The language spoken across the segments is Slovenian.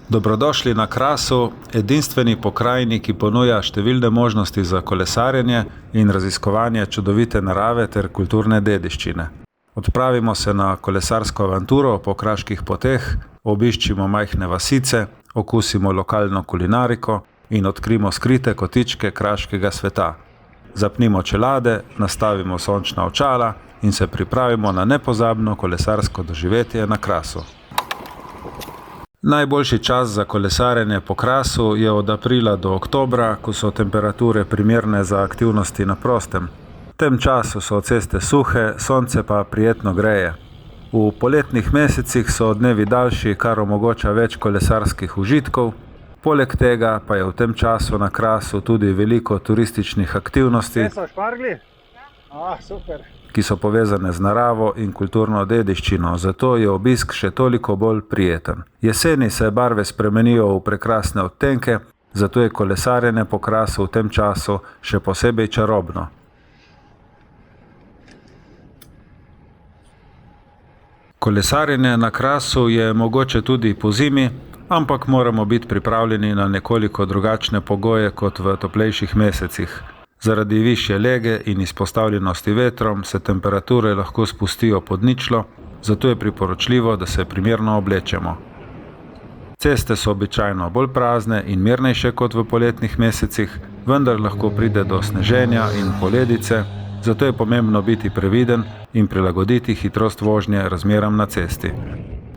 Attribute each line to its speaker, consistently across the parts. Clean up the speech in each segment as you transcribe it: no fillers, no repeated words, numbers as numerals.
Speaker 1: Dobrodošli na Krasu, edinstveni pokrajini, ki ponuja številne možnosti za kolesarjenje in raziskovanje čudovite narave ter kulturne dediščine. Odpravimo se na kolesarsko avanturo po kraških poteh, obiščimo majhne vasice, okusimo lokalno kulinariko in odkrimo skrite kotičke kraškega sveta. Zapnimo čelade, nastavimo sončna očala in se pripravimo na nepozabno kolesarsko doživetje na Krasu. Najboljši čas za kolesarjenje po Krasu je od aprila do oktobra, ko so temperature primerne za aktivnosti na prostem. V tem času so ceste suhe, sonce pa prijetno greje. V poletnih mesecih so dnevi daljši, kar omogoča več kolesarskih užitkov. Poleg tega pa je v tem času na Krasu tudi veliko turističnih aktivnosti, ki so povezane z naravo in kulturno dediščino, zato je obisk še toliko bolj prijeten. Jeseni se barve spremenijo v prekrasne odtenke, zato je kolesarjenje po Krasu v tem času še posebej čarobno. Kolesarjenje na Krasu je mogoče tudi pozimi, ampak moramo biti pripravljeni na nekoliko drugačne pogoje kot v toplejših mesecih. Zaradi višje lege in izpostavljenosti vetrom se temperature lahko spustijo pod ničlo, zato je priporočljivo, da se primerno oblečemo. Ceste so običajno bolj prazne in mirnejše kot v poletnih mesecih, vendar lahko pride do sneženja in poledice, zato je pomembno biti previden in prilagoditi hitrost vožnje razmeram na cesti.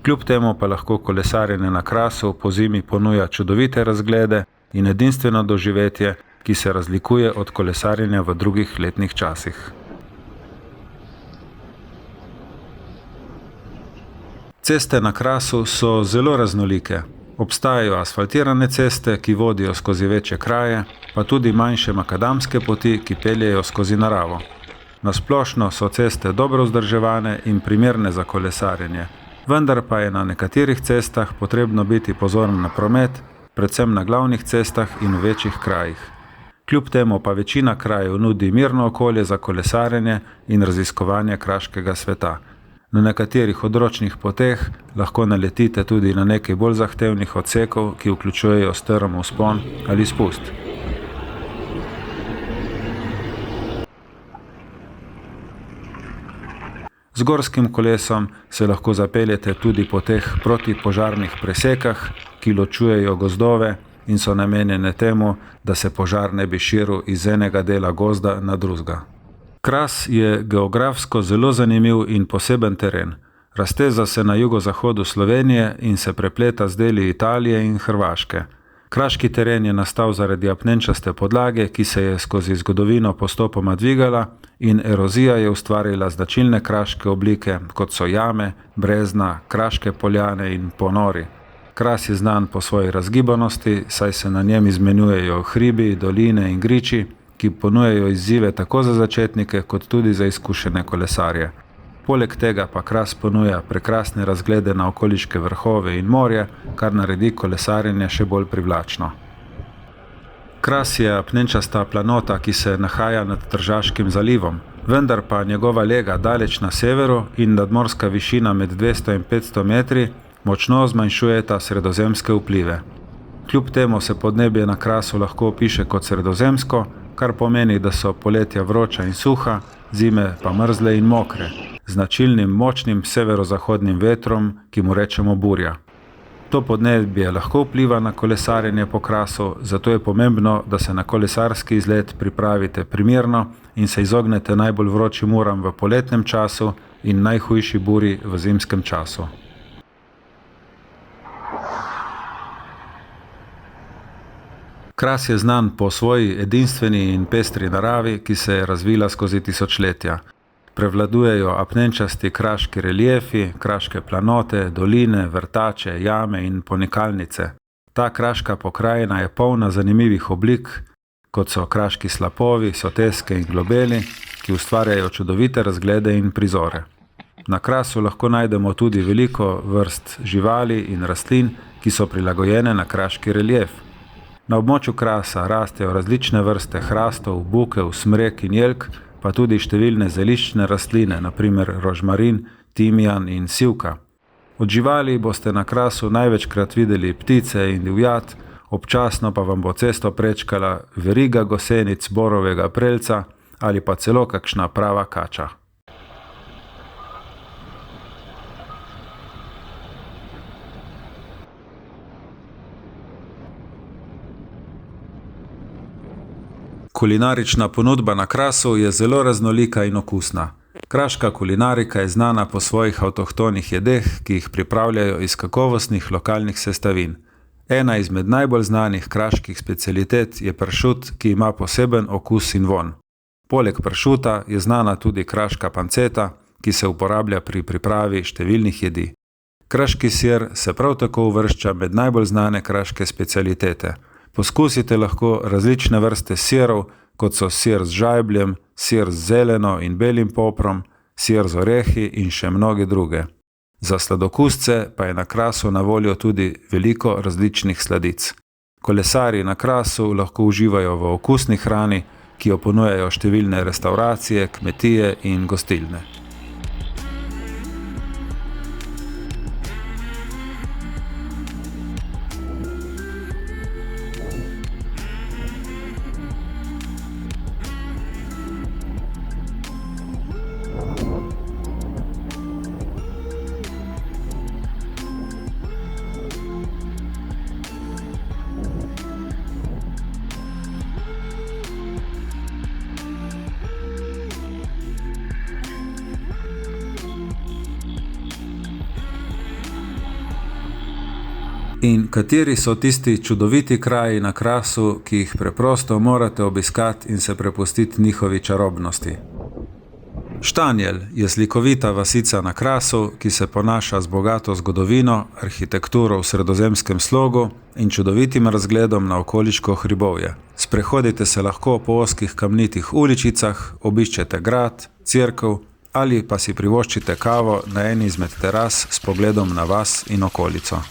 Speaker 1: Kljub temu pa lahko kolesarjenje na Krasu pozimi ponuja čudovite razglede in edinstveno doživetje, ki se razlikuje od kolesarjenja v drugih letnih časih. Ceste na Krasu so zelo raznolike. Obstajajo asfaltirane ceste, ki vodijo skozi večje kraje, pa tudi manjše makadamske poti, ki peljejo skozi naravo. Na splošno so ceste dobro vzdrževane in primerne za kolesarjenje, vendar pa je na nekaterih cestah potrebno biti pozoren na promet, predvsem na glavnih cestah in v večjih krajih. Kljub temu pa večina krajev nudi mirno okolje za kolesarjenje in raziskovanje kraškega sveta. Na nekaterih odročnih poteh lahko naletite tudi na nekaj bolj zahtevnih odsekov, ki vključujejo strm vzpon ali spust. Z gorskim kolesom se lahko zapeljete tudi po teh protipožarnih presekah, ki ločujejo gozdove in so namenjene temu, da se požar ne bi širil iz enega dela gozda na drugega. Kras je geografsko zelo zanimiv in poseben teren. Razteza se na jugozahodu Slovenije in se prepleta z deli Italije in Hrvaške. Kraški teren je nastal zaradi apnenčaste podlage, ki se je skozi zgodovino postopoma dvigala in erozija je ustvarila značilne kraške oblike, kot so jame, brezna, kraške poljane in ponori. Kras je znan po svoji razgibanosti, saj se na njem izmenjujejo hribi, doline in griči, ki ponujajo izzive tako za začetnike kot tudi za izkušene kolesarje. Poleg tega pa Kras ponuja prekrasne razglede na okoliške vrhove in morje, kar naredi kolesarjenje še bolj privlačno. Kras je apnenčasta planota, ki se nahaja nad Tržaškim zalivom, vendar pa njegova lega daleč na severu in nadmorska višina med 200 in 500 metri močno zmanjšujeta sredozemske vplive. Kljub temu se podnebje na Krasu lahko opiše kot sredozemsko, kar pomeni, da so poletja vroča in suha, zime pa mrzle in mokre, z značilnim močnim severozahodnim vetrom, ki mu rečemo burja. To podnebje lahko vpliva na kolesarjenje po Krasu, zato je pomembno, da se na kolesarski izlet pripravite primerno in se izognete najbolj vročim uram v poletnem času in najhujši buri v zimskem času. Kras je znan po svoji edinstveni in pestri naravi, ki se je razvila skozi tisočletja. Prevladujejo apnenčasti kraški reliefi, kraške planote, doline, vrtače, jame in ponikalnice. Ta kraška pokrajina je polna zanimivih oblik, kot so kraški slapovi, soteske in globeli, ki ustvarjajo čudovite razglede in prizore. Na Krasu lahko najdemo tudi veliko vrst živali in rastlin, ki so prilagojene na kraški relief. Na območju Krasa rastejo različne vrste hrastov, bukev, smrek in jelk, pa tudi številne zeliščne rastline, na primer rožmarin, timijan in sivka. Od živali boste na Krasu največkrat videli ptice in divjad, občasno pa vam bo cesto prečkala veriga gosenic borovega prelca ali pa celo kakšna prava kača. Kulinarična ponudba na Krasu je zelo raznolika in okusna. Kraška kulinarika je znana po svojih avtohtonih jedeh, ki jih pripravljajo iz kakovostnih lokalnih sestavin. Ena izmed najbolj znanih kraških specialitet je pršut, ki ima poseben okus in vonj. Poleg pršuta je znana tudi kraška panceta, ki se uporablja pri pripravi številnih jedi. Kraški sir se prav tako uvršča med najbolj znane kraške specialitete. Poskusite lahko različne vrste sirov, kot so sir z žajbljem, sir z zeleno in belim poprom, sir z orehi in še mnoge druge. Za sladokusce pa je na Krasu na voljo tudi veliko različnih sladic. Kolesarji na Krasu lahko uživajo v okusni hrani, ki jo ponujajo številne restavracije, kmetije in gostilne. In kateri so tisti čudoviti kraji na Krasu, ki jih preprosto morate obiskati in se prepustiti njihovi čarobnosti? Štanjel je slikovita vasica na Krasu, ki se ponaša z bogato zgodovino, arhitekturo v sredozemskem slogu in čudovitim razgledom na okoliško hribovje. Sprehodite se lahko po ozkih kamnitih uličicah, obiščete grad, cerkev ali pa si privoščite kavo na eni izmed teras s pogledom na vas in okolico.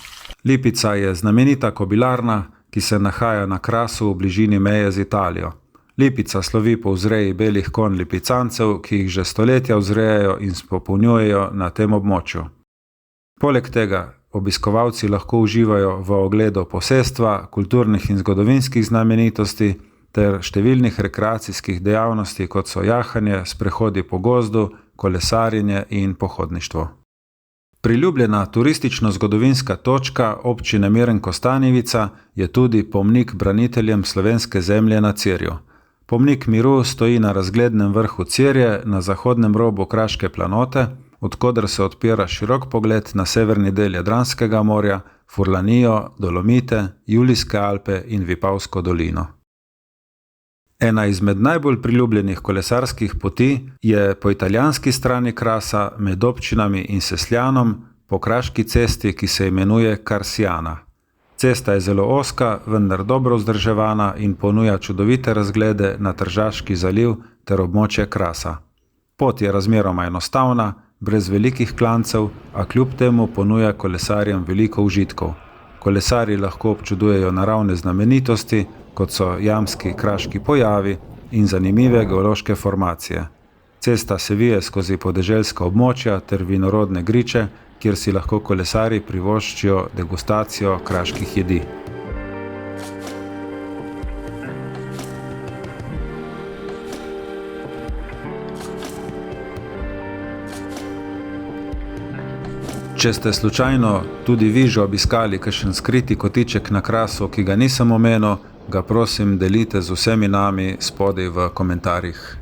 Speaker 1: Lipica je znamenita kobilarna, ki se nahaja na Krasu v bližini meje z Italijo. Lipica slovi po vzreji belih konj lipicancev, ki jih že stoletja vzrejajo in popolnjujejo na tem območju. Poleg tega obiskovalci lahko uživajo v ogledu posestva, kulturnih in zgodovinskih znamenitosti ter številnih rekreacijskih dejavnosti, kot so jahanje, sprehodi po gozdu, kolesarjenje in pohodništvo. Priljubljena turistično-zgodovinska točka občine Miren-Kostanjevica je tudi pomnik braniteljem slovenske zemlje na Cerju. Pomnik miru stoji na razglednem vrhu Cerje na zahodnem robu Kraške planote, od koder se odpira širok pogled na severni del Jadranskega morja, Furlanijo, Dolomite, Julijske Alpe in Vipavsko dolino. Ena izmed najbolj priljubljenih kolesarskih poti je po italijanski strani Krasa med občinami in Sesljanom po kraški cesti, ki se imenuje Karsiana. Cesta je zelo ozka, vendar dobro vzdrževana in ponuja čudovite razglede na Tržaški zaliv ter območje Krasa. Pot je razmeroma enostavna, brez velikih klancev, a kljub temu ponuja kolesarjem veliko užitkov. Kolesarji lahko občudujejo naravne znamenitosti, kot so jamski kraški pojavi in zanimive geološke formacije. Cesta se vije skozi podeželska območja ter vinorodne griče, kjer si lahko kolesarji privoščijo degustacijo kraških jedi. Če ste slučajno tudi vi že obiskali kakšen skriti kotiček na Krasu, ki ga nisem omenil, ga prosim delite z vsemi nami spodaj v komentarjih.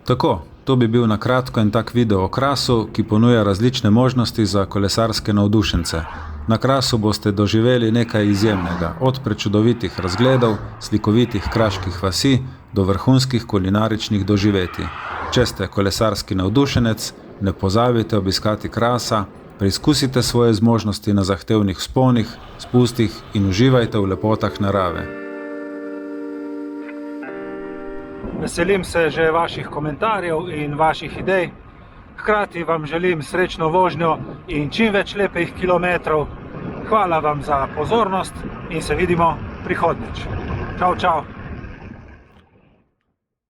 Speaker 1: Tako, to bi bil na kratko en tak video o Krasu, ki ponuja različne možnosti za kolesarske navdušence. Na Krasu boste doživeli nekaj izjemnega, od prečudovitih razgledov, slikovitih kraških vasi do vrhunskih kulinaričnih doživetij. Če ste kolesarski navdušenec, ne pozabite obiskati Krasa, preizkusite svoje zmožnosti na zahtevnih vzponih, spustih in uživajte v lepotah narave.
Speaker 2: Veselim se že vaših komentarjev in vaših idej. Hkrati vam želim srečno vožnjo in čim več lepih kilometrov. Hvala vam za pozornost in se vidimo prihodnjič. Čau, čau!